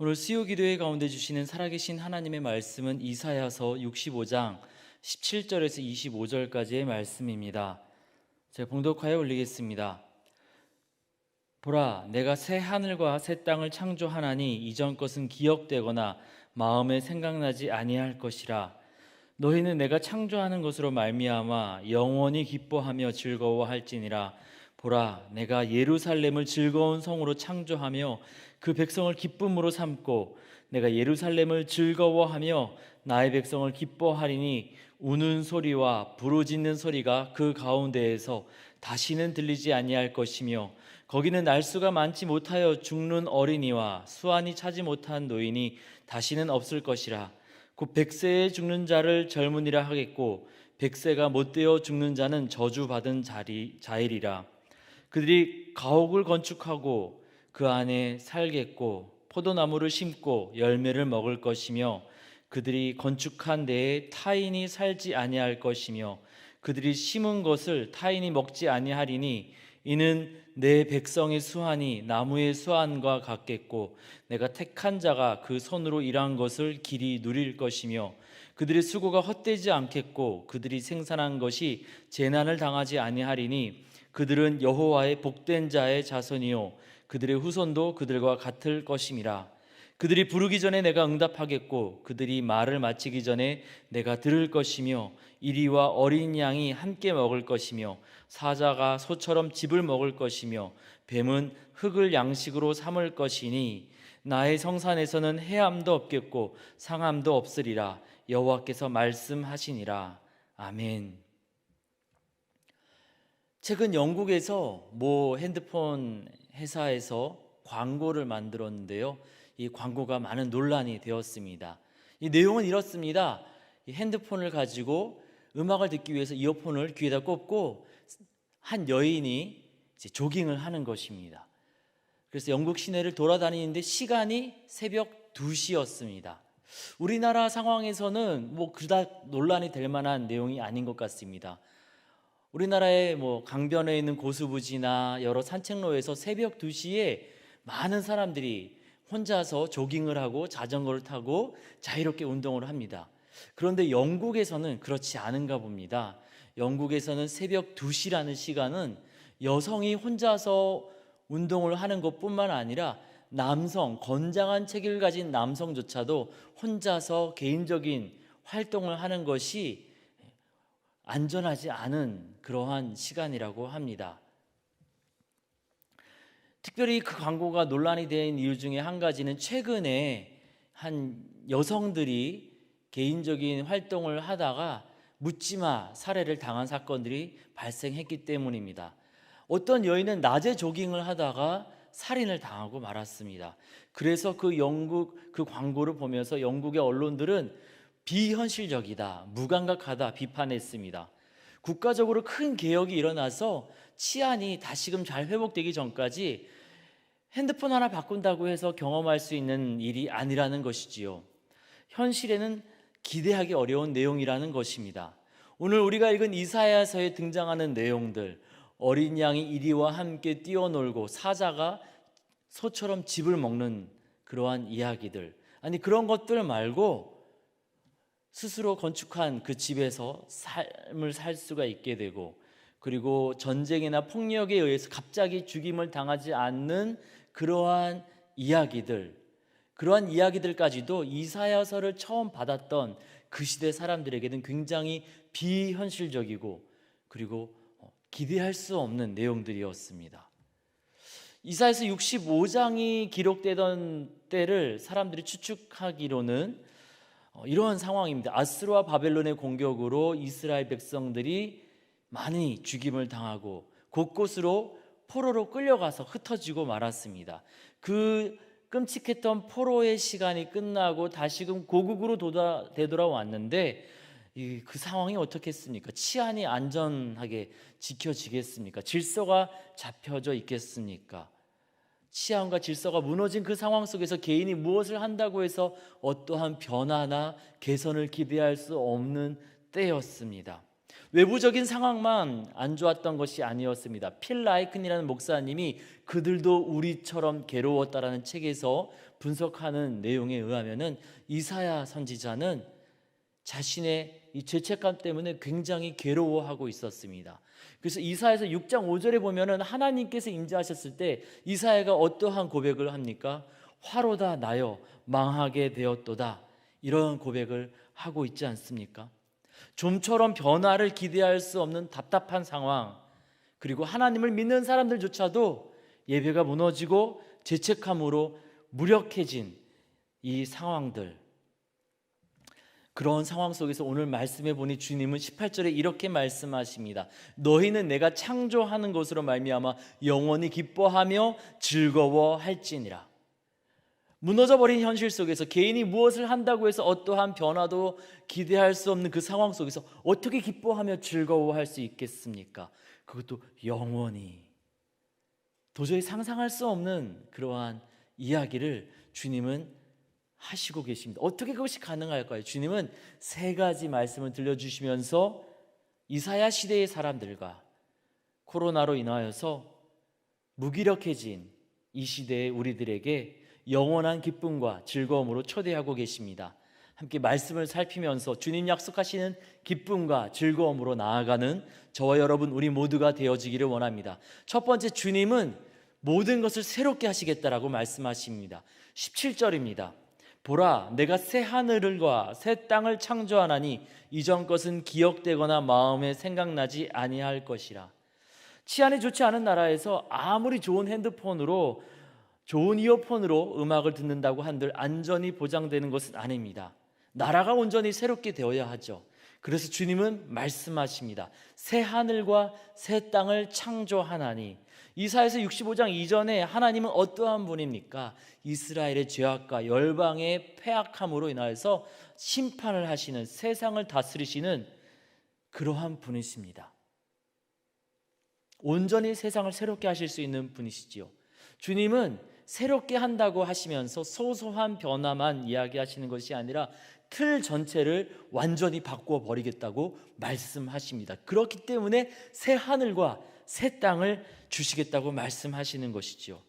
오늘 수요 기도회 가운데 주시는 살아계신 하나님의 말씀은 이사야서 65장 17절에서 25절까지의 말씀입니다. 제가 봉독하여 올리겠습니다. 보라, 내가 새 하늘과 새 땅을 창조하나니 이전 것은 기억되거나 마음에 생각나지 아니할 것이라. 너희는 내가 창조하는 것으로 말미암아 영원히 기뻐하며 즐거워할지니라. 보라, 내가 예루살렘을 즐거운 성으로 창조하며 그 백성을 기쁨으로 삼고 내가 예루살렘을 즐거워하며 나의 백성을 기뻐하리니 우는 소리와 부르짖는 소리가 그 가운데에서 다시는 들리지 아니할 것이며 거기는 날수가 많지 못하여 죽는 어린이와 수완이 차지 못한 노인이 다시는 없을 것이라. 곧 백세에 죽는 자를 젊은이라 하겠고 백세가 못되어 죽는 자는 저주받은 자일이라. 그들이 가옥을 건축하고 그 안에 살겠고 포도나무를 심고 열매를 먹을 것이며 그들이 건축한 데에 타인이 살지 아니할 것이며 그들이 심은 것을 타인이 먹지 아니하리니 이는 내 백성의 수완이 나무의 수완과 같겠고 내가 택한 자가 그 손으로 일한 것을 길이 누릴 것이며 그들의 수고가 헛되지 않겠고 그들이 생산한 것이 재난을 당하지 아니하리니 그들은 여호와의 복된 자의 자손이요 그들의 후손도 그들과 같을 것임이라. 그들이 부르기 전에 내가 응답하겠고 그들이 말을 마치기 전에 내가 들을 것이며 이리와 어린 양이 함께 먹을 것이며 사자가 소처럼 즙을 먹을 것이며 뱀은 흙을 양식으로 삼을 것이니 나의 성산에서는 해함도 없겠고 상함도 없으리라. 여호와께서 말씀하시니라. 아멘. 최근 영국에서 모 핸드폰 회사에서 광고를 만들었는데요. 이 광고가 많은 논란이 되었습니다. 이 내용은 이렇습니다. 이 핸드폰을 가지고 음악을 듣기 위해서 이어폰을 귀에다 꽂고 한 여인이 이제 조깅을 하는 것입니다. 그래서 영국 시내를 돌아다니는데 시간이 새벽 2시였습니다. 우리나라 상황에서는 뭐 그닥 논란이 될 만한 내용이 아닌 것 같습니다. 우리나라의 뭐 강변에 있는 고수부지나 여러 산책로에서 새벽 2시에 많은 사람들이 혼자서 조깅을 하고 자전거를 타고 자유롭게 운동을 합니다. 그런데 영국에서는 그렇지 않은가 봅니다. 영국에서는 새벽 2시라는 시간은 여성이 혼자서 운동을 하는 것뿐만 아니라 남성, 건장한 체격을 가진 남성조차도 혼자서 개인적인 활동을 하는 것이 안전하지 않은 그러한 시간이라고 합니다. 특별히 그 광고가 논란이 된 이유 중에 한 가지는 최근에 한 여성들이 개인적인 활동을 하다가 묻지마 살해를 당한 사건들이 발생했기 때문입니다. 어떤 여인은 낮에 조깅을 하다가 살인을 당하고 말았습니다. 그래서 그 광고를 보면서 영국의 언론들은 비현실적이다, 무감각하다 비판했습니다. 국가적으로 큰 개혁이 일어나서 치안이 다시금 잘 회복되기 전까지 핸드폰 하나 바꾼다고 해서 경험할 수 있는 일이 아니라는 것이지요. 현실에는 기대하기 어려운 내용이라는 것입니다. 오늘 우리가 읽은 이사야서에 등장하는 내용들, 어린 양이 이리와 함께 뛰어놀고 사자가 소처럼 즙을 먹는 그러한 이야기들, 아니 그런 것들 말고 스스로 건축한 그 집에서 삶을 살 수가 있게 되고, 그리고 전쟁이나 폭력에 의해서 갑자기 죽임을 당하지 않는 그러한 이야기들까지도 이사야서를 처음 받았던 그 시대 사람들에게는 굉장히 비현실적이고 그리고 기대할 수 없는 내용들이었습니다. 이사야서 65장이 기록되던 때를 사람들이 추측하기로는 이러한 상황입니다. 아스르와 바벨론의 공격으로 이스라엘 백성들이 많이 죽임을 당하고 곳곳으로 포로로 끌려가서 흩어지고 말았습니다. 그 끔찍했던 포로의 시간이 끝나고 다시금 고국으로 되돌아왔는데 그 상황이 어떻겠습니까? 치안이 안전하게 지켜지겠습니까? 질서가 잡혀져 있겠습니까? 치안과 질서가 무너진 그 상황 속에서 개인이 무엇을 한다고 해서 어떠한 변화나 개선을 기대할 수 없는 때였습니다. 외부적인 상황만 안 좋았던 것이 아니었습니다. 필 라이큰이라는 목사님이 그들도 우리처럼 괴로웠다라는 책에서 분석하는 내용에 의하면은 이사야 선지자는 자신의 이 죄책감 때문에 굉장히 괴로워하고 있었습니다. 그래서 이사야서 6장 5절에 보면은 하나님께서 임재하셨을 때 이사야가 어떠한 고백을 합니까? 화로다 나여 망하게 되었도다, 이런 고백을 하고 있지 않습니까? 좀처럼 변화를 기대할 수 없는 답답한 상황, 그리고 하나님을 믿는 사람들조차도 예배가 무너지고 죄책감으로 무력해진 이 상황들, 그런 상황 속에서 오늘 말씀해 보니 주님은 18절에 이렇게 말씀하십니다. 너희는 내가 창조하는 것으로 말미암아 영원히 기뻐하며 즐거워할지니라. 무너져버린 현실 속에서 개인이 무엇을 한다고 해서 어떠한 변화도 기대할 수 없는 그 상황 속에서 어떻게 기뻐하며 즐거워할 수 있겠습니까? 그것도 영원히. 도저히 상상할 수 없는 그러한 이야기를 주님은 하시고 계십니다. 어떻게 그것이 가능할까요? 주님은 세 가지 말씀을 들려주시면서 이사야 시대의 사람들과 코로나로 인하여서 무기력해진 이 시대의 우리들에게 영원한 기쁨과 즐거움으로 초대하고 계십니다. 함께 말씀을 살피면서 주님 약속하시는 기쁨과 즐거움으로 나아가는 저와 여러분 우리 모두가 되어지기를 원합니다. 첫 번째, 주님은 모든 것을 새롭게 하시겠다라고 말씀하십니다. 17절입니다. 보라, 내가 새 하늘과 새 땅을 창조하나니 이전 것은 기억되거나 마음에 생각나지 아니할 것이라. 치안이 좋지 않은 나라에서 아무리 좋은 핸드폰으로, 좋은 이어폰으로 음악을 듣는다고 한들 안전이 보장되는 것은 아닙니다. 나라가 온전히 새롭게 되어야 하죠. 그래서 주님은 말씀하십니다. 새 하늘과 새 땅을 창조하나니. 이사야서 65장 이전에 하나님은 어떠한 분입니까? 이스라엘의 죄악과 열방의 패악함으로 인하여서 심판을 하시는, 세상을 다스리시는 그러한 분이십니다. 온전히 세상을 새롭게 하실 수 있는 분이시지요. 주님은 새롭게 한다고 하시면서 소소한 변화만 이야기하시는 것이 아니라 틀 전체를 완전히 바꾸어 버리겠다고 말씀하십니다. 그렇기 때문에 새 하늘과 새 땅을 주시겠다고 말씀하시는 것이죠.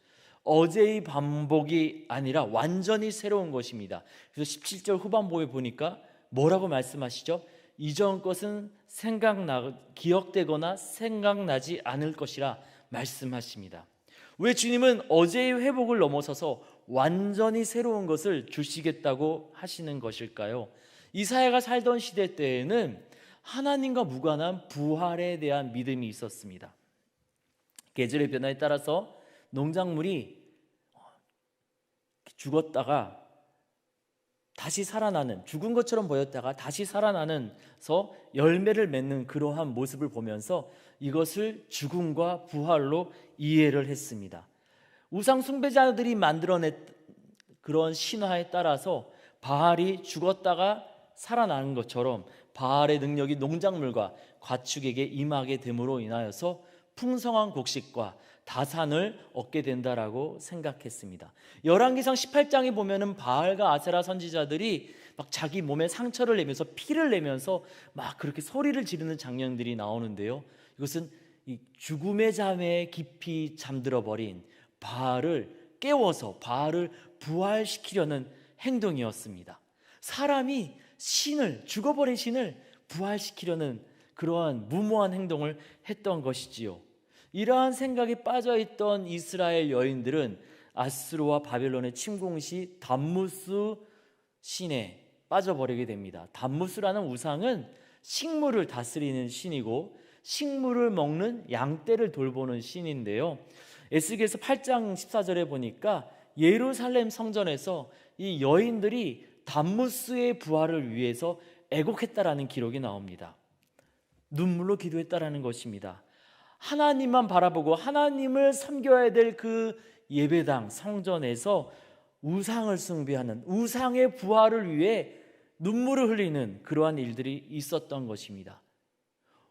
어제의 반복이 아니라 완전히 새로운 것입니다. 그래서 17절 후반부에 보니까 뭐라고 말씀하시죠? 이전 것은 기억되거나 생각나지 않을 것이라 말씀하십니다. 왜 주님은 어제의 회복을 넘어서서 완전히 새로운 것을 주시겠다고 하시는 것일까요? 이사야가 살던 시대 때에는 하나님과 무관한 부활에 대한 믿음이 있었습니다. 계절의 변화에 따라서 농작물이 죽었다가 다시 살아나는, 죽은 것처럼 보였다가 다시 살아나면서 열매를 맺는 그러한 모습을 보면서 이것을 죽음과 부활로 이해를 했습니다. 우상 숭배자들이 만들어낸 그런 신화에 따라서 바알이 죽었다가 살아나는 것처럼 바알의 능력이 농작물과 가축에게 임하게 됨으로 인하여서 풍성한 곡식과 다산을 얻게 된다라고 생각했습니다. 열왕기상 18장에 보면은 바알과 아세라 선지자들이 막 자기 몸에 상처를 내면서 피를 내면서 막 그렇게 소리를 지르는 장면들이 나오는데요. 이것은 이 죽음의 잠에 깊이 잠들어 버린 바알을 깨워서 바알을 부활시키려는 행동이었습니다. 사람이 죽어버린 신을 부활시키려는 그러한 무모한 행동을 했던 것이지요. 이러한 생각에 빠져있던 이스라엘 여인들은 아수르와 바벨론의 침공 시 담무스 신에 빠져버리게 됩니다. 담무스라는 우상은 식물을 다스리는 신이고 식물을 먹는 양떼를 돌보는 신인데요. 에스겔서 8장 14절에 보니까 예루살렘 성전에서 이 여인들이 담무스의 부활을 위해서 애곡했다라는 기록이 나옵니다. 눈물로 기도했다라는 것입니다. 하나님만 바라보고 하나님을 섬겨야 될 그 예배당 성전에서 우상을 숭배하는, 우상의 부활을 위해 눈물을 흘리는 그러한 일들이 있었던 것입니다.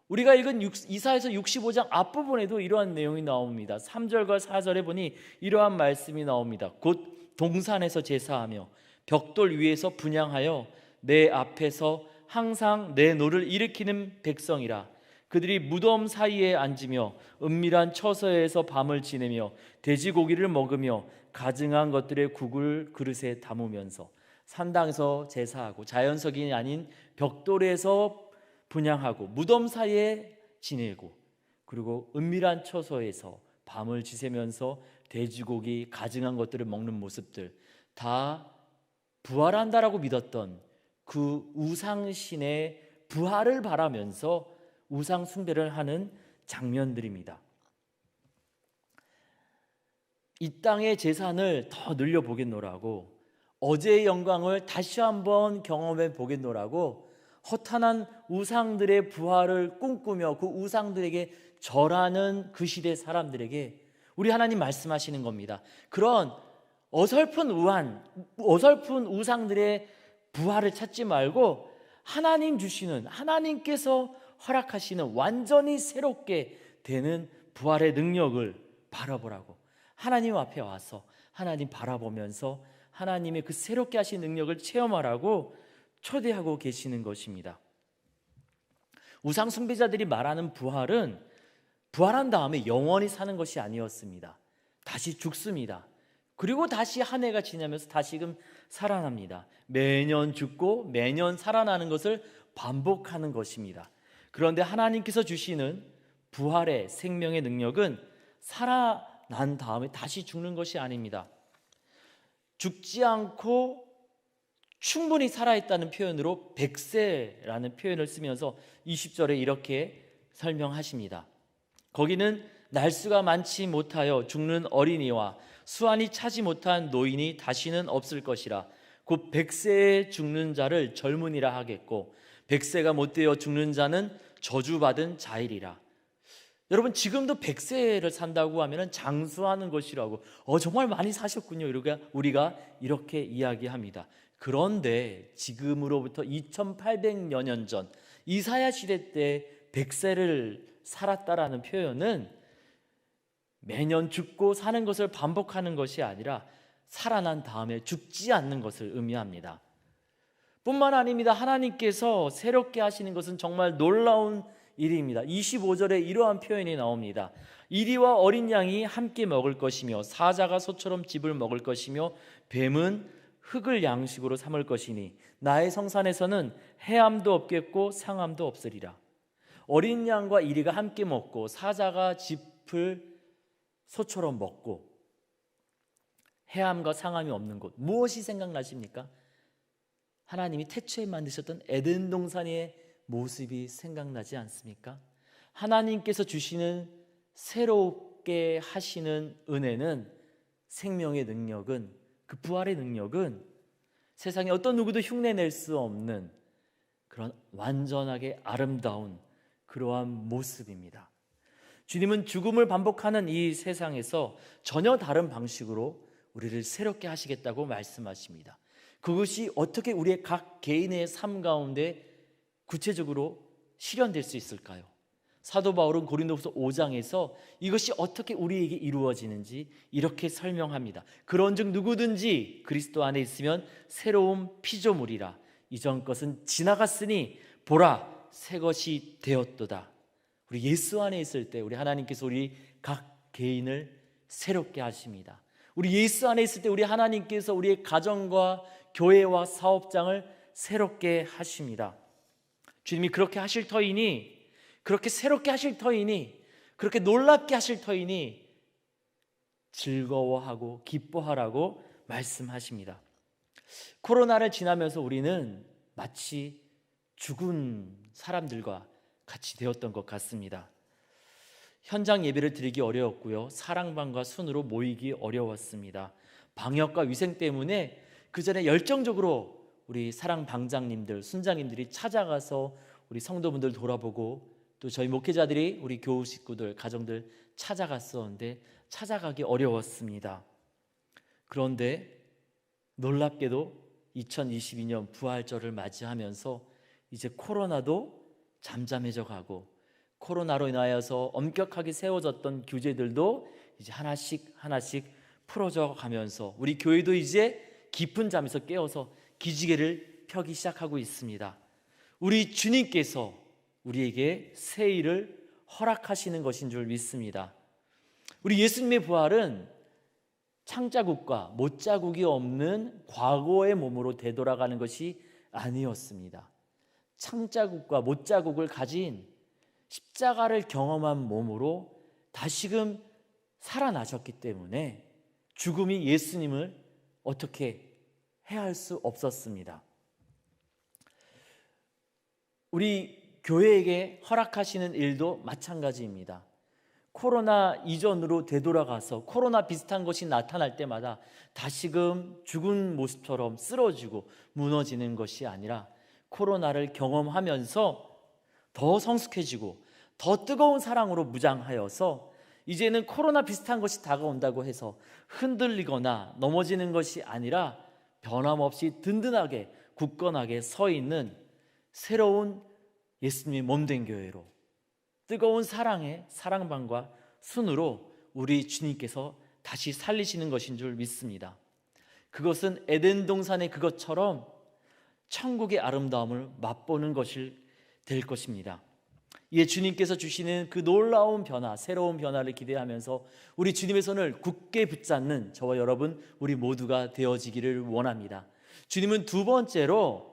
우리가 읽은 이사야서 65장 앞부분에도 이러한 내용이 나옵니다. 3절과 4절에 보니 이러한 말씀이 나옵니다. 곧 동산에서 제사하며 벽돌 위에서 분향하여 내 앞에서 항상 내 노를 일으키는 백성이라. 그들이 무덤 사이에 앉으며 은밀한 처소에서 밤을 지내며 돼지고기를 먹으며 가증한 것들의 국을 그릇에 담으면서 산당에서 제사하고 자연석이 아닌 벽돌에서 분향하고 무덤 사이에 지내고 그리고 은밀한 처소에서 밤을 지새면서 돼지고기 가증한 것들을 먹는 모습들, 다 부활한다라고 믿었던 그 우상신의 부활을 바라면서 우상 숭배를 하는 장면들입니다. 이 땅의 재산을 더 늘려보겠노라고, 어제의 영광을 다시 한번 경험해 보겠노라고 허탄한 우상들의 부활을 꿈꾸며 그 우상들에게 절하는 그 시대 사람들에게 우리 하나님 말씀하시는 겁니다. 그런 어설픈 우상들의 부활을 찾지 말고 하나님 주시는, 하나님께서 허락하시는 완전히 새롭게 되는 부활의 능력을 바라보라고, 하나님 앞에 와서 하나님 바라보면서 하나님의 그 새롭게 하신 능력을 체험하라고 초대하고 계시는 것입니다. 우상 숭배자들이 말하는 부활은 부활한 다음에 영원히 사는 것이 아니었습니다. 다시 죽습니다. 그리고 다시 한 해가 지나면서 다시금 살아납니다. 매년 죽고 매년 살아나는 것을 반복하는 것입니다. 그런데 하나님께서 주시는 부활의 생명의 능력은 살아난 다음에 다시 죽는 것이 아닙니다. 죽지 않고 충분히 살아있다는 표현으로 백세라는 표현을 쓰면서 20절에 이렇게 설명하십니다. 거기는 날수가 많지 못하여 죽는 어린이와 수완이 차지 못한 노인이 다시는 없을 것이라. 곧 백세에 죽는 자를 젊은이라 하겠고 백세가 못되어 죽는 자는 저주받은 자이리라. 여러분, 지금도 백세를 산다고 하면 장수하는 것이라고, 정말 많이 사셨군요, 우리가 이렇게 이야기합니다. 그런데 지금으로부터 2800여 년 전 이사야 시대 때 백세를 살았다라는 표현은 매년 죽고 사는 것을 반복하는 것이 아니라 살아난 다음에 죽지 않는 것을 의미합니다. 뿐만 아닙니다. 하나님께서 새롭게 하시는 것은 정말 놀라운 일입니다. 25절에 이러한 표현이 나옵니다. 이리와 어린 양이 함께 먹을 것이며 사자가 소처럼 즙을 먹을 것이며 뱀은 흙을 양식으로 삼을 것이니 나의 성산에서는 해함도 없겠고 상함도 없으리라. 어린 양과 이리가 함께 먹고 사자가 짚을 소처럼 먹고 해함과 상함이 없는 곳, 무엇이 생각나십니까? 하나님이 태초에 만드셨던 에덴 동산의 모습이 생각나지 않습니까? 하나님께서 주시는 새롭게 하시는 은혜는, 생명의 능력은, 그 부활의 능력은 세상에 어떤 누구도 흉내낼 수 없는 그런 완전하게 아름다운 그러한 모습입니다. 주님은 죽음을 반복하는 이 세상에서 전혀 다른 방식으로 우리를 새롭게 하시겠다고 말씀하십니다. 그것이 어떻게 우리의 각 개인의 삶 가운데 구체적으로 실현될 수 있을까요? 사도 바울은 고린도후서 5장에서 이것이 어떻게 우리에게 이루어지는지 이렇게 설명합니다. 그런즉 누구든지 그리스도 안에 있으면 새로운 피조물이라. 이전 것은 지나갔으니 보라 새 것이 되었도다. 우리 예수 안에 있을 때 우리 하나님께서 우리 각 개인을 새롭게 하십니다. 우리 예수 안에 있을 때 우리 하나님께서 우리의 가정과 교회와 사업장을 새롭게 하십니다. 주님이 그렇게 하실 터이니, 그렇게 새롭게 하실 터이니, 그렇게 놀랍게 하실 터이니 즐거워하고 기뻐하라고 말씀하십니다. 코로나를 지나면서 우리는 마치 죽은 사람들과 같이 되었던 것 같습니다. 현장 예배를 드리기 어려웠고요, 사랑방과 순으로 모이기 어려웠습니다. 방역과 위생 때문에 그 전에 열정적으로 우리 사랑방장님들, 순장님들이 찾아가서 우리 성도분들 돌아보고, 또 저희 목회자들이 우리 교우 식구들, 가정들 찾아갔었는데 찾아가기 어려웠습니다. 그런데 놀랍게도 2022년 부활절을 맞이하면서 이제 코로나도 잠잠해져 가고, 코로나로 인하여서 엄격하게 세워졌던 규제들도 이제 하나씩 풀어져 가면서 우리 교회도 이제 깊은 잠에서 깨어서 기지개를 펴기 시작하고 있습니다. 우리 주님께서 우리에게 새 일을 허락하시는 것인 줄 믿습니다. 우리 예수님의 부활은 창자국과 못자국이 없는 과거의 몸으로 되돌아가는 것이 아니었습니다. 창자국과 못자국을 가진 십자가를 경험한 몸으로 다시금 살아나셨기 때문에 죽음이 예수님을 어떻게 해할 수 없었습니다. 우리 교회에게 허락하시는 일도 마찬가지입니다. 코로나 이전으로 되돌아가서 코로나 비슷한 것이 나타날 때마다 다시금 죽은 모습처럼 쓰러지고 무너지는 것이 아니라 코로나를 경험하면서 더 성숙해지고 더 뜨거운 사랑으로 무장하여서 이제는 코로나 비슷한 것이 다가온다고 해서 흔들리거나 넘어지는 것이 아니라 변함없이 든든하게 굳건하게 서 있는 새로운 예수님의 몸된 교회로 뜨거운 사랑의 사랑방과 순으로 우리 주님께서 다시 살리시는 것인 줄 믿습니다. 그것은 에덴 동산의 그것처럼 천국의 아름다움을 맛보는 것이 될 것입니다. 이에 주님께서 주시는 그 놀라운 변화, 새로운 변화를 기대하면서 우리 주님의 손을 굳게 붙잡는 저와 여러분 우리 모두가 되어지기를 원합니다. 주님은 두 번째로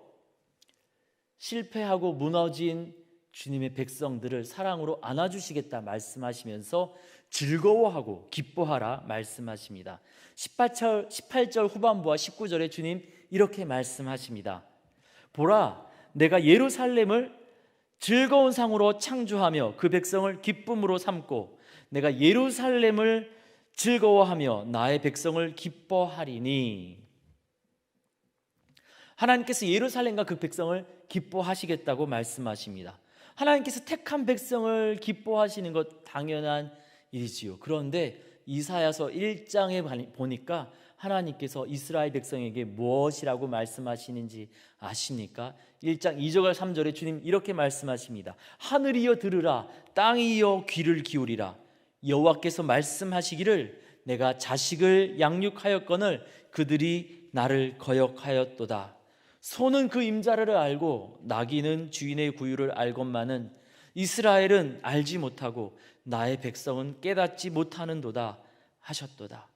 실패하고 무너진 주님의 백성들을 사랑으로 안아주시겠다 말씀하시면서 즐거워하고 기뻐하라 말씀하십니다. 18절 후반부와 19절에 주님 이렇게 말씀하십니다. 보라, 내가 예루살렘을 즐거운 상으로 창조하며 그 백성을 기쁨으로 삼고 내가 예루살렘을 즐거워하며 나의 백성을 기뻐하리니. 하나님께서 예루살렘과 그 백성을 기뻐하시겠다고 말씀하십니다. 하나님께서 택한 백성을 기뻐하시는 것 당연한 일이지요. 그런데 이사야서 1장에 보니까 하나님께서 이스라엘 백성에게 무엇이라고 말씀하시는지 아십니까? 1장 2절 3절에 주님 이렇게 말씀하십니다. 하늘이여 들으라, 땅이여 귀를 기울이라. 여호와께서 말씀하시기를 내가 자식을 양육하였거늘 그들이 나를 거역하였도다. 소는 그 임자를 알고 나귀는 주인의 구유를 알건만은 이스라엘은 알지 못하고 나의 백성은 깨닫지 못하는도다 하셨도다.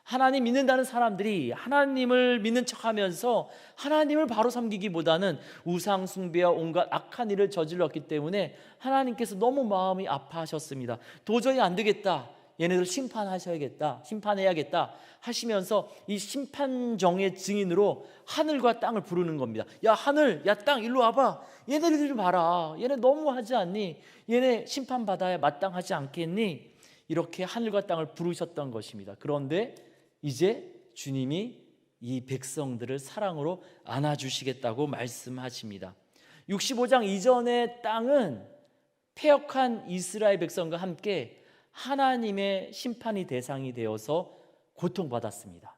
하나님 믿는다는 사람들이 하나님을 믿는 척하면서 하나님을 바로 섬기기보다는 우상 숭배와 온갖 악한 일을 저질렀기 때문에 하나님께서 너무 마음이 아파하셨습니다. 도저히 안 되겠다, 얘네들 심판해야겠다 하시면서 이 심판정의 증인으로 하늘과 땅을 부르는 겁니다. 야 하늘, 야 땅, 일로 와봐. 얘네들 좀 봐라. 얘네 너무하지 않니? 얘네 심판받아야 마땅하지 않겠니? 이렇게 하늘과 땅을 부르셨던 것입니다. 그런데 이제 주님이 이 백성들을 사랑으로 안아주시겠다고 말씀하십니다. 65장 이전의 땅은 패역한 이스라엘 백성과 함께 하나님의 심판이 대상이 되어서 고통받았습니다.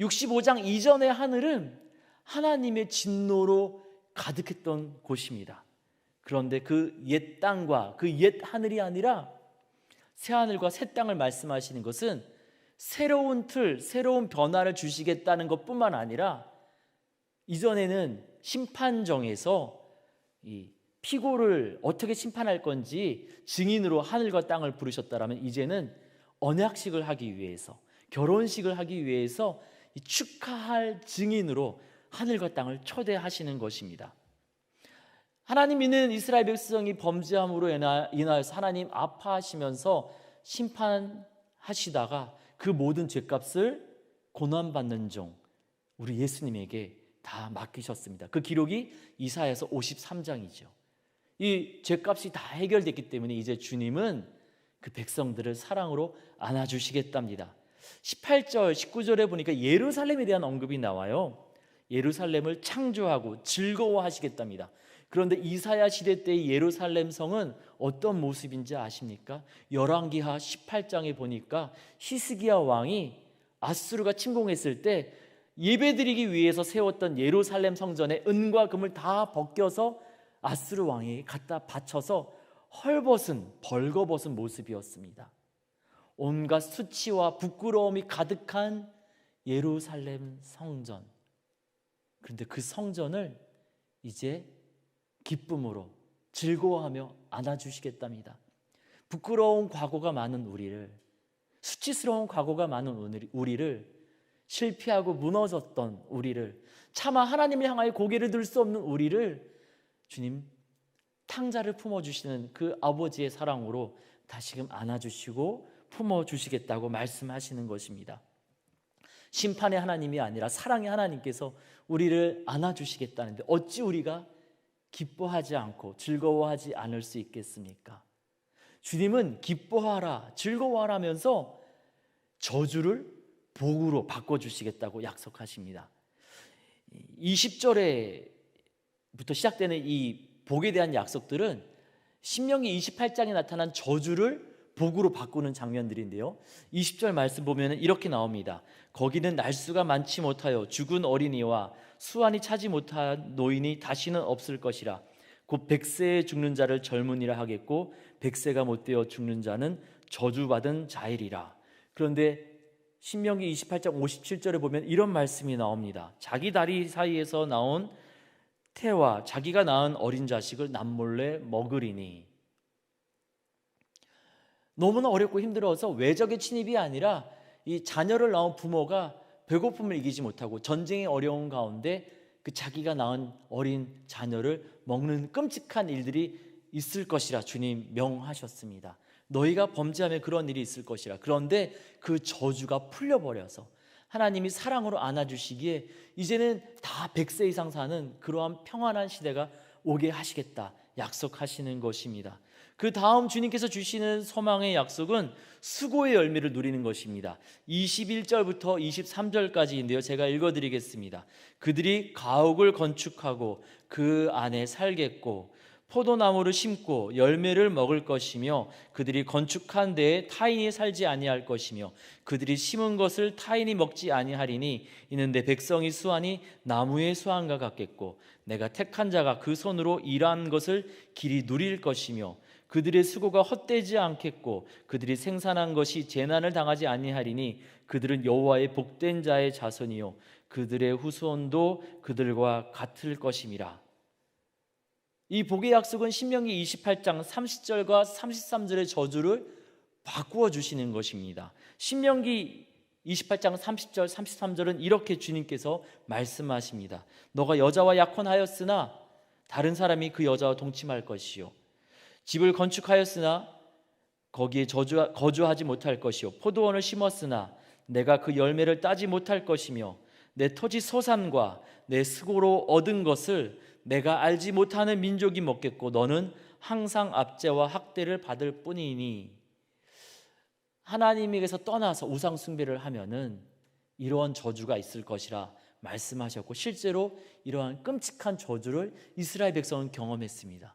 65장 이전의 하늘은 하나님의 진노로 가득했던 곳입니다. 그런데 그 옛 땅과 그 옛 하늘이 아니라 새 하늘과 새 땅을 말씀하시는 것은 새로운 틀, 새로운 변화를 주시겠다는 것뿐만 아니라 이전에는 심판정에서 이 피고를 어떻게 심판할 건지 증인으로 하늘과 땅을 부르셨다라면 이제는 언약식을 하기 위해서, 결혼식을 하기 위해서 축하할 증인으로 하늘과 땅을 초대하시는 것입니다. 하나님 믿는 이스라엘 백성이 범죄함으로 인하여서 하나님 아파하시면서 심판하시다가 그 모든 죄값을 고난받는 종 우리 예수님에게 다 맡기셨습니다. 그 기록이 이사야서 53장이죠. 이 죄값이 다 해결됐기 때문에 이제 주님은 그 백성들을 사랑으로 안아주시겠답니다. 18절 19절에 보니까 예루살렘에 대한 언급이 나와요. 예루살렘을 창조하고 즐거워하시겠답니다. 그런데 이사야 시대 때의 예루살렘 성은 어떤 모습인지 아십니까? 열왕기하 18장에 보니까 히스기야 왕이 아수르가 침공했을 때 예배드리기 위해서 세웠던 예루살렘 성전의 은과 금을 다 벗겨서 아수르 왕이 갖다 바쳐서 헐벗은, 벌거벗은 모습이었습니다. 온갖 수치와 부끄러움이 가득한 예루살렘 성전. 그런데 그 성전을 이제 기쁨으로 즐거워하며 안아주시겠답니다. 부끄러운 과거가 많은 우리를, 수치스러운 과거가 많은 우리를, 실패하고 무너졌던 우리를, 차마 하나님을 향하여 고개를 들 수 없는 우리를 주님 탕자를 품어주시는 그 아버지의 사랑으로 다시금 안아주시고 품어주시겠다고 말씀하시는 것입니다. 심판의 하나님이 아니라 사랑의 하나님께서 우리를 안아주시겠다는데 어찌 우리가 기뻐하지 않고 즐거워하지 않을 수 있겠습니까? 주님은 기뻐하라, 즐거워하라 하면서 저주를 복으로 바꿔주시겠다고 약속하십니다. 20절에부터 시작되는 이 복에 대한 약속들은 신명기 28장에 나타난 저주를 복으로 바꾸는 장면들인데요, 20절 말씀 보면 이렇게 나옵니다. 거기는 날수가 많지 못하여 죽은 어린이와 수완이 차지 못한 노인이 다시는 없을 것이라. 곧 100세에 죽는 자를 젊은이라 하겠고 100세가 못되어 죽는 자는 저주받은 자이리라. 그런데 신명기 28장 57절에 보면 이런 말씀이 나옵니다. 자기 다리 사이에서 나온 태와 자기가 낳은 어린 자식을 남몰래 먹으리니. 너무나 어렵고 힘들어서 외적의 침입이 아니라 이 자녀를 낳은 부모가 배고픔을 이기지 못하고 전쟁의 어려운 가운데 그 자기가 낳은 어린 자녀를 먹는 끔찍한 일들이 있을 것이라 주님 명하셨습니다. 너희가 범죄하면 그런 일이 있을 것이라. 그런데 그 저주가 풀려버려서 하나님이 사랑으로 안아주시기에 이제는 다 100세 이상 사는 그러한 평안한 시대가 오게 하시겠다 약속하시는 것입니다. 그 다음 주님께서 주시는 소망의 약속은 수고의 열매를 누리는 것입니다. 21절부터 23절까지인데요, 제가 읽어드리겠습니다. 그들이 가옥을 건축하고 그 안에 살겠고 포도나무를 심고 열매를 먹을 것이며 그들이 건축한 데에 타인이 살지 아니할 것이며 그들이 심은 것을 타인이 먹지 아니하리니 이는 내 백성이 수하니 나무의 수한과 같겠고 내가 택한 자가 그 손으로 일한 것을 길이 누릴 것이며 그들의 수고가 헛되지 않겠고 그들이 생산한 것이 재난을 당하지 아니하리니 그들은 여호와의 복된 자의 자손이요 그들의 후손도 그들과 같을 것임이라. 이 복의 약속은 신명기 28장 30절과 33절의 저주를 바꾸어 주시는 것입니다. 신명기 28장 30절 33절은 이렇게 주님께서 말씀하십니다. 너가 여자와 약혼하였으나 다른 사람이 그 여자와 동침할 것이요 집을 건축하였으나 거기에 거주하지 못할 것이요 포도원을 심었으나 내가 그 열매를 따지 못할 것이며 내 토지 소산과 내 수고로 얻은 것을 내가 알지 못하는 민족이 먹겠고 너는 항상 압제와 학대를 받을 뿐이니. 하나님에게서 떠나서 우상 숭배를 하면은 이러한 저주가 있을 것이라 말씀하셨고 실제로 이러한 끔찍한 저주를 이스라엘 백성은 경험했습니다.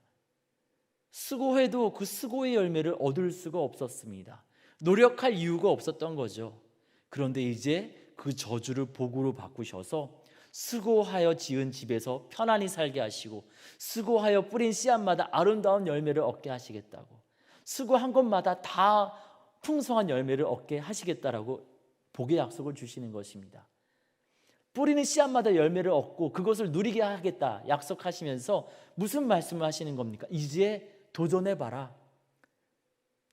수고해도 그 수고의 열매를 얻을 수가 없었습니다. 노력할 이유가 없었던 거죠. 그런데 이제 그 저주를 복으로 바꾸셔서 수고하여 지은 집에서 편안히 살게 하시고 수고하여 뿌린 씨앗마다 아름다운 열매를 얻게 하시겠다고, 수고한 것마다 다 풍성한 열매를 얻게 하시겠다라고 복의 약속을 주시는 것입니다. 뿌리는 씨앗마다 열매를 얻고 그것을 누리게 하겠다 약속하시면서 무슨 말씀을 하시는 겁니까? 이제 도전해봐라.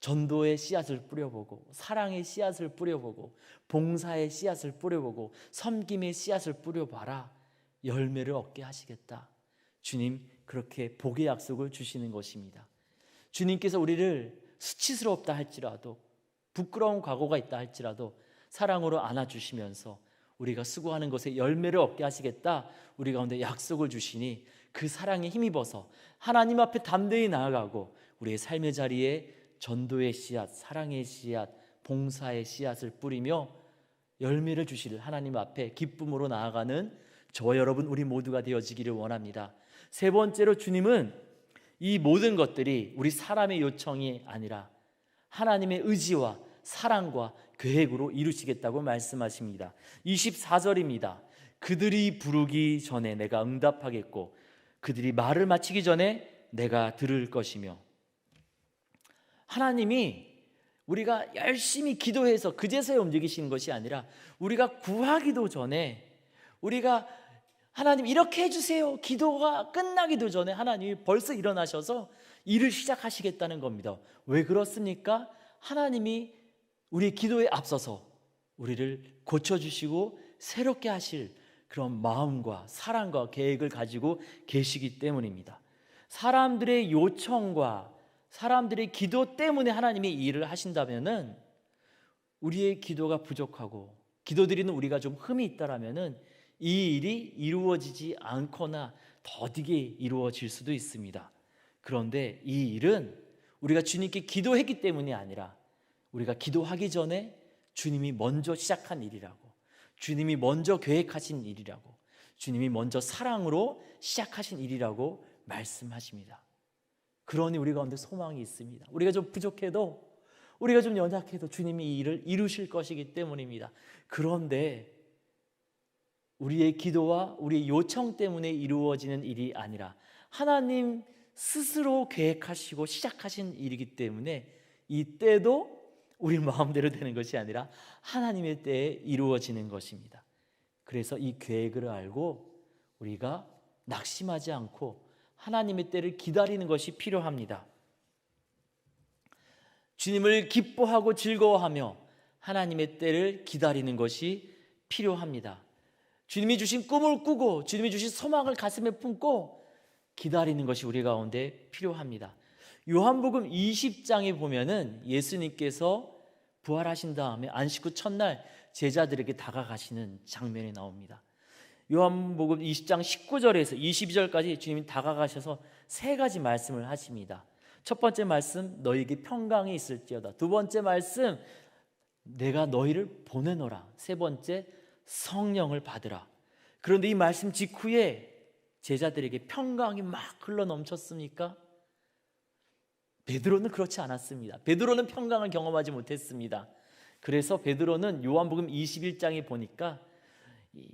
전도의 씨앗을 뿌려보고 사랑의 씨앗을 뿌려보고 봉사의 씨앗을 뿌려보고 섬김의 씨앗을 뿌려봐라. 열매를 얻게 하시겠다. 주님 그렇게 복의 약속을 주시는 것입니다. 주님께서 우리를 수치스럽다 할지라도 부끄러운 과거가 있다 할지라도 사랑으로 안아주시면서 우리가 수고하는 것에 열매를 얻게 하시겠다 우리 가운데 약속을 주시니 그 사랑에 힘입어서 하나님 앞에 담대히 나아가고 우리의 삶의 자리에 전도의 씨앗, 사랑의 씨앗, 봉사의 씨앗을 뿌리며 열매를 주실 하나님 앞에 기쁨으로 나아가는 저와 여러분 우리 모두가 되어지기를 원합니다. 세 번째로 주님은 이 모든 것들이 우리 사람의 요청이 아니라 하나님의 의지와 사랑과 계획으로 이루시겠다고 말씀하십니다. 24절입니다. 그들이 부르기 전에 내가 응답하겠고 그들이 말을 마치기 전에 내가 들을 것이며. 하나님이 우리가 열심히 기도해서 그제서야 움직이시는 것이 아니라 우리가 구하기도 전에 우리가 하나님 이렇게 해주세요. 기도가 끝나기도 전에 하나님이 벌써 일어나셔서 일을 시작하시겠다는 겁니다. 왜 그렇습니까? 하나님이 우리의 기도에 앞서서 우리를 고쳐주시고 새롭게 하실 그런 마음과 사랑과 계획을 가지고 계시기 때문입니다. 사람들의 요청과 사람들의 기도 때문에 하나님이 이 일을 하신다면은, 우리의 기도가 부족하고 기도드리는 우리가 좀 흠이 있다라면은 이 일이 이루어지지 않거나 더디게 이루어질 수도 있습니다. 그런데 이 일은 우리가 주님께 기도했기 때문이 아니라 우리가 기도하기 전에 주님이 먼저 시작한 일이라고, 주님이 먼저 계획하신 일이라고, 주님이 먼저 사랑으로 시작하신 일이라고 말씀하십니다. 그러니 우리 가운데 소망이 있습니다. 우리가 좀 부족해도, 우리가 좀 연약해도 주님이 이 일을 이루실 것이기 때문입니다. 그런데 우리의 기도와 우리의 요청 때문에 이루어지는 일이 아니라 하나님 스스로 계획하시고 시작하신 일이기 때문에 이 때도 우리 마음대로 되는 것이 아니라 하나님의 때에 이루어지는 것입니다. 그래서 이 계획을 알고 우리가 낙심하지 않고 하나님의 때를 기다리는 것이 필요합니다. 주님을 기뻐하고 즐거워하며 하나님의 때를 기다리는 것이 필요합니다. 주님이 주신 꿈을 꾸고 주님이 주신 소망을 가슴에 품고 기다리는 것이 우리 가운데 필요합니다. 요한복음 20장에 보면은 예수님께서 부활하신 다음에 안식 후 첫날 제자들에게 다가가시는 장면이 나옵니다. 요한복음 20장 19절에서 22절까지 주님이 다가가셔서 세 가지 말씀을 하십니다. 첫 번째 말씀, 너희에게 평강이 있을지어다. 두 번째 말씀, 내가 너희를 보내노라. 세 번째, 성령을 받으라. 그런데 이 말씀 직후에 제자들에게 평강이 막 흘러 넘쳤습니까? 베드로는 그렇지 않았습니다. 베드로는 평강을 경험하지 못했습니다. 그래서 베드로는 요한복음 21장에 보니까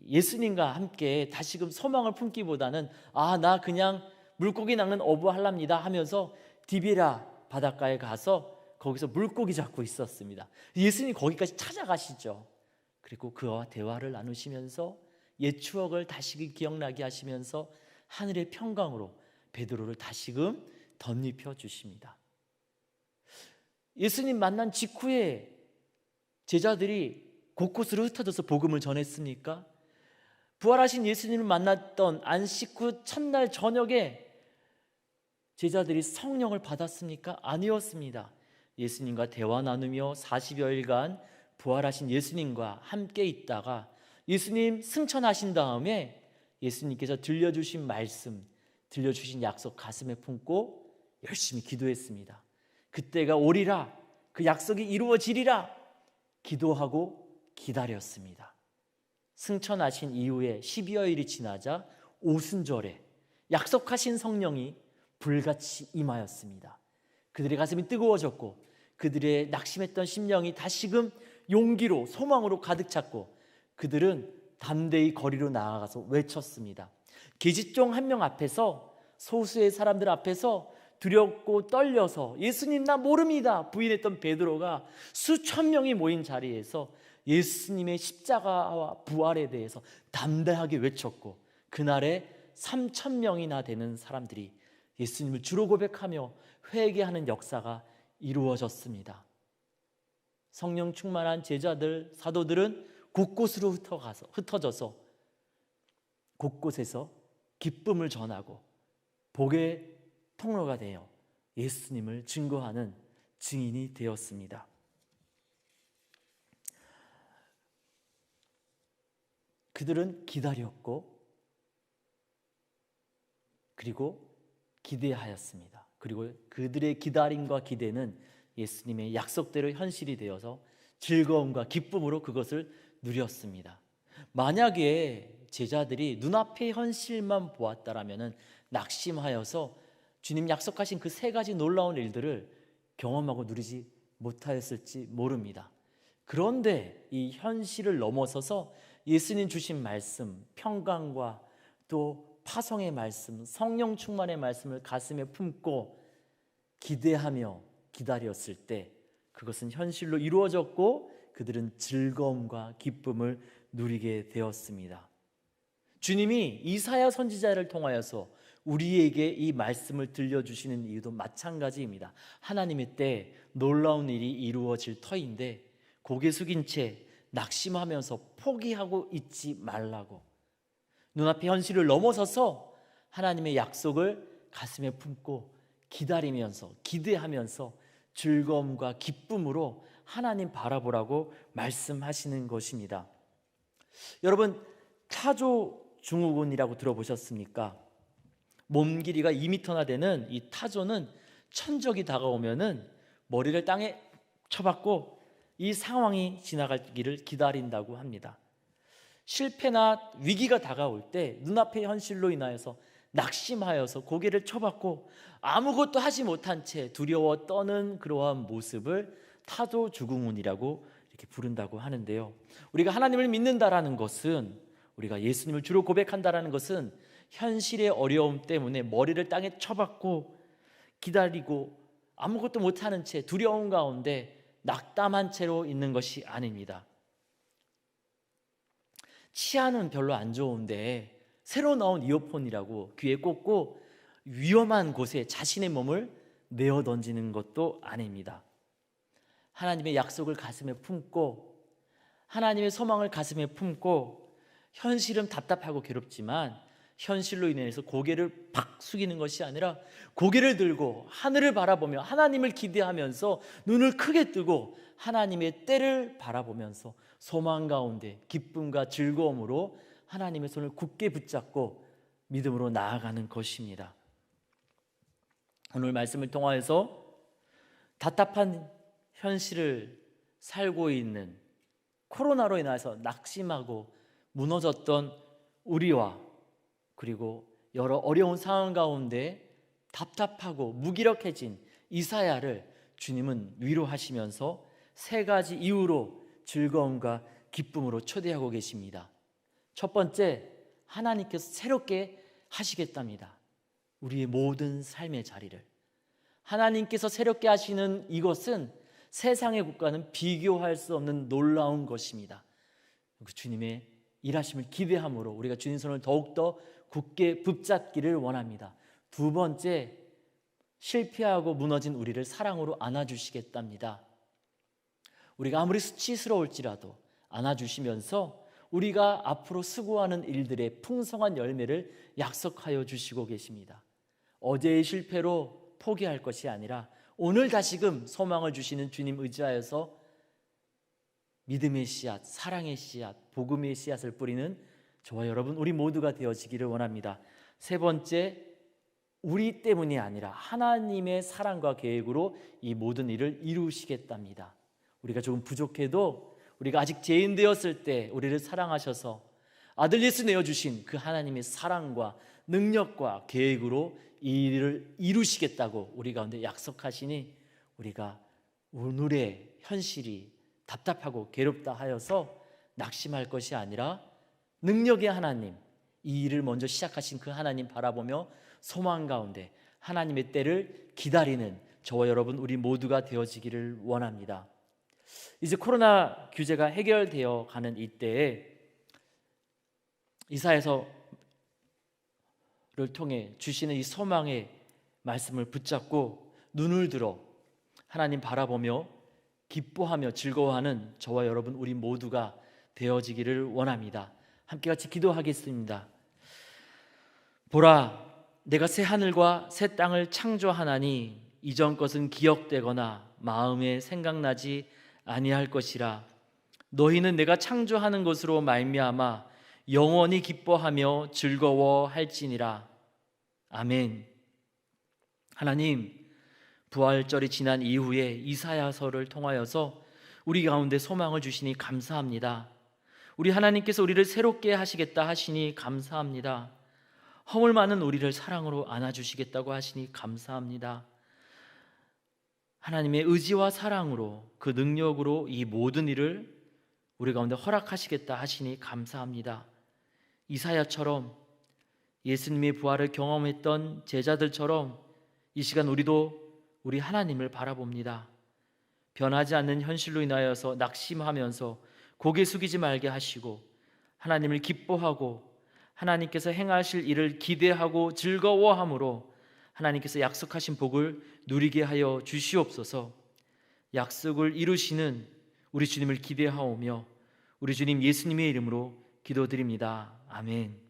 예수님과 함께 다시금 소망을 품기보다는 나 그냥 물고기 낚는 어부 할랍니다 하면서 디베라 바닷가에 가서 거기서 물고기 잡고 있었습니다. 예수님이 거기까지 찾아가시죠. 그리고 그와 대화를 나누시면서 옛 추억을 다시금 기억나게 하시면서 하늘의 평강으로 베드로를 다시금 덧입혀 주십니다. 예수님 만난 직후에 제자들이 곳곳으로 흩어져서 복음을 전했습니까? 부활하신 예수님을 만났던 안식 후 첫날 저녁에 제자들이 성령을 받았습니까? 아니었습니다. 예수님과 대화 나누며 40여일간 부활하신 예수님과 함께 있다가 예수님 승천하신 다음에 예수님께서 들려주신 말씀, 들려주신 약속 가슴에 품고 열심히 기도했습니다. 그때가 오리라, 그 약속이 이루어지리라 기도하고 기다렸습니다. 승천하신 이후에 12여일이 지나자 오순절에 약속하신 성령이 불같이 임하였습니다. 그들의 가슴이 뜨거워졌고 그들의 낙심했던 심령이 다시금 용기로 소망으로 가득 찼고 그들은 담대히 거리로 나아가서 외쳤습니다. 계집종 한 명 앞에서, 소수의 사람들 앞에서 두렵고 떨려서 예수님 나 모릅니다 부인했던 베드로가 수천 명이 모인 자리에서 예수님의 십자가와 부활에 대해서 담대하게 외쳤고 그날에 3,000명이나 되는 사람들이 예수님을 주로 고백하며 회개하는 역사가 이루어졌습니다. 성령 충만한 제자들, 사도들은 곳곳으로 흩어져서 곳곳에서 기쁨을 전하고 복의 통로가 되어 예수님을 증거하는 증인이 되었습니다. 그들은 기다렸고 그리고 기대하였습니다. 그리고 그들의 기다림과 기대는 예수님의 약속대로 현실이 되어서 즐거움과 기쁨으로 그것을 누렸습니다. 만약에 제자들이 눈앞의 현실만 보았다라면 낙심하여서 주님 약속하신 그 세 가지 놀라운 일들을 경험하고 누리지 못하였을지 모릅니다. 그런데 이 현실을 넘어서서 예수님 주신 말씀, 평강과 또 파송의 말씀, 성령 충만의 말씀을 가슴에 품고 기대하며 기다렸을 때 그것은 현실로 이루어졌고 그들은 즐거움과 기쁨을 누리게 되었습니다. 주님이 이사야 선지자를 통하여서 우리에게 이 말씀을 들려주시는 이유도 마찬가지입니다. 하나님의 때 놀라운 일이 이루어질 터인데 고개 숙인 채 낙심하면서 포기하고 있지 말라고, 눈앞의 현실을 넘어서서 하나님의 약속을 가슴에 품고 기다리면서 기대하면서 즐거움과 기쁨으로 하나님 바라보라고 말씀하시는 것입니다. 여러분, 타조 증후군이라고 들어보셨습니까? 몸 길이가 2m나 되는 이 타조는 천적이 다가오면은 머리를 땅에 쳐박고 이 상황이 지나가기를 기다린다고 합니다. 실패나 위기가 다가올 때 눈앞의 현실로 인하여서 낙심하여서 고개를 쳐박고 아무것도 하지 못한 채 두려워 떠는 그러한 모습을 타조 증후군이라고 이렇게 부른다고 하는데요. 우리가 하나님을 믿는다라는 것은, 우리가 예수님을 주로 고백한다라는 것은 현실의 어려움 때문에 머리를 땅에 쳐박고 기다리고 아무것도 못하는 채 두려움 가운데 낙담한 채로 있는 것이 아닙니다. 치아는 별로 안 좋은데 새로 나온 이어폰이라고 귀에 꽂고 위험한 곳에 자신의 몸을 내어 던지는 것도 아닙니다. 하나님의 약속을 가슴에 품고 하나님의 소망을 가슴에 품고 현실은 답답하고 괴롭지만 현실로 인해서 고개를 팍 숙이는 것이 아니라 고개를 들고 하늘을 바라보며 하나님을 기대하면서 눈을 크게 뜨고 하나님의 때를 바라보면서 소망 가운데 기쁨과 즐거움으로 하나님의 손을 굳게 붙잡고 믿음으로 나아가는 것입니다. 오늘 말씀을 통하여서 답답한 현실을 살고 있는, 코로나로 인해서 낙심하고 무너졌던 우리와, 그리고 여러 어려운 상황 가운데 답답하고 무기력해진 이사야를 주님은 위로하시면서 세 가지 이유로 즐거움과 기쁨으로 초대하고 계십니다. 첫 번째, 하나님께서 새롭게 하시겠답니다. 우리의 모든 삶의 자리를 하나님께서 새롭게 하시는 이것은 세상의 국가는 비교할 수 없는 놀라운 것입니다. 그 주님의 일하심을 기대함으로 우리가 주님 손을 더욱더 굳게 붙잡기를 원합니다. 두 번째, 실패하고 무너진 우리를 사랑으로 안아주시겠답니다. 우리가 아무리 수치스러울지라도 안아주시면서 우리가 앞으로 수고하는 일들의 풍성한 열매를 약속하여 주시고 계십니다. 어제의 실패로 포기할 것이 아니라 오늘 다시금 소망을 주시는 주님 의지하여서 믿음의 씨앗, 사랑의 씨앗, 복음의 씨앗을 뿌리는 저와 여러분 우리 모두가 되어지기를 원합니다. 세 번째, 우리 때문이 아니라 하나님의 사랑과 계획으로 이 모든 일을 이루시겠답니다. 우리가 조금 부족해도 우리가 아직 죄인 되었을 때 우리를 사랑하셔서 아들 예수 내어주신 그 하나님의 사랑과 능력과 계획으로 이 일을 이루시겠다고 우리 가운데 약속하시니, 우리가 오늘의 현실이 답답하고 괴롭다 하여서 낙심할 것이 아니라 능력의 하나님, 이 일을 먼저 시작하신 그 하나님 바라보며 소망 가운데 하나님의 때를 기다리는 저와 여러분 우리 모두가 되어지기를 원합니다. 이제 코로나 규제가 해결되어 가는 이때에 이사야서를 통해 주시는 이 소망의 말씀을 붙잡고 눈을 들어 하나님 바라보며 기뻐하며 즐거워하는 저와 여러분 우리 모두가 되어지기를 원합니다. 함께 같이 기도하겠습니다. 보라, 내가 새 하늘과 새 땅을 창조하나니 이전 것은 기억되거나 마음에 생각나지 아니할 것이라. 너희는 내가 창조하는 것으로 말미암아 영원히 기뻐하며 즐거워할지니라. 아멘. 하나님, 부활절이 지난 이후에 이사야서를 통하여서 우리 가운데 소망을 주시니 감사합니다. 우리 하나님께서 우리를 새롭게 하시겠다 하시니 감사합니다. 허물 많은 우리를 사랑으로 안아주시겠다고 하시니 감사합니다. 하나님의 의지와 사랑으로 그 능력으로 이 모든 일을 우리 가운데 허락하시겠다 하시니 감사합니다. 이사야처럼 예수님의 부활을 경험했던 제자들처럼 이 시간 우리도 우리 하나님을 바라봅니다. 변하지 않는 현실로 인하여서 낙심하면서 고개 숙이지 말게 하시고 하나님을 기뻐하고 하나님께서 행하실 일을 기대하고 즐거워함으로 하나님께서 약속하신 복을 누리게 하여 주시옵소서. 약속을 이루시는 우리 주님을 기대하오며 우리 주님 예수님의 이름으로 기도드립니다. 아멘.